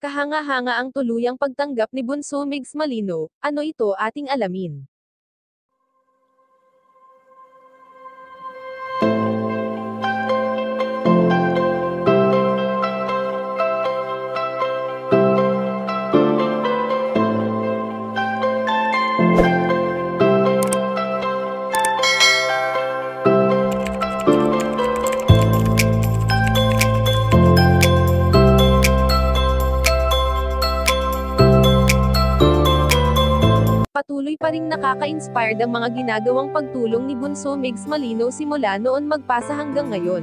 Kahanga-hanga ang tuluyang pagtanggap ni Bunso Migs Malino, ano ito ating alamin. Patuloy pa ring nakaka-inspired ang mga ginagawang pagtulong ni Bunso Migs Malino simula noon magpasa hanggang ngayon.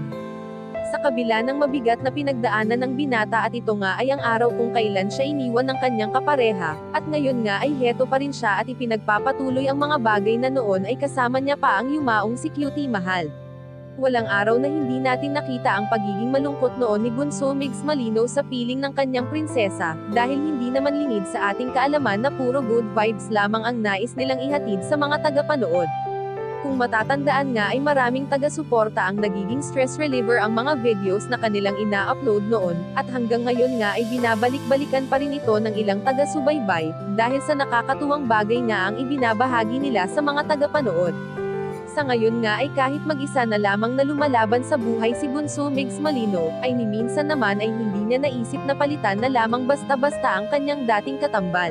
Sa kabila ng mabigat na pinagdaanan ng binata at ito nga ay ang araw kung kailan siya iniwan ng kanyang kapareha, at ngayon nga ay heto pa rin siya at ipinagpapatuloy ang mga bagay na noon ay kasama niya pa ang yumaong si Cutie Mahal. Walang araw na hindi natin nakita ang pagiging malungkot noon ni Bunso Migs Malino sa piling ng kanyang prinsesa, dahil hindi naman lingid sa ating kaalaman na puro good vibes lamang ang nais nilang ihatid sa mga tagapanood. Kung matatandaan nga ay maraming taga-suporta ang nagiging stress reliever ang mga videos na kanilang ina-upload noon, at hanggang ngayon nga ay binabalik-balikan pa rin ito ng ilang taga-subaybay, dahil sa nakakatuwang bagay nga ang ibinabahagi nila sa mga tagapanood. Sa ngayon nga ay kahit mag-isa na lamang na lumalaban sa buhay si Bunso Migs Malino, ay ni minsan naman ay hindi niya naisip na palitan na lamang basta-basta ang kanyang dating katambal.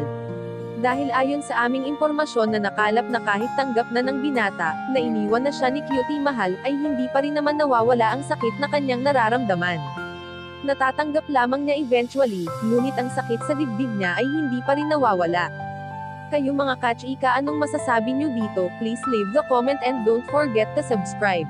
Dahil ayon sa aming impormasyon na nakalap na kahit tanggap na ng binata, na iniwan na siya ni Cutie Mahal, ay hindi pa rin naman nawawala ang sakit na kanyang nararamdaman. Natatanggap lamang niya eventually, ngunit ang sakit sa dibdib niya ay hindi pa rin nawawala. Kayo mga kachika, anong masasabi niyo dito? Please leave the comment and don't forget to subscribe.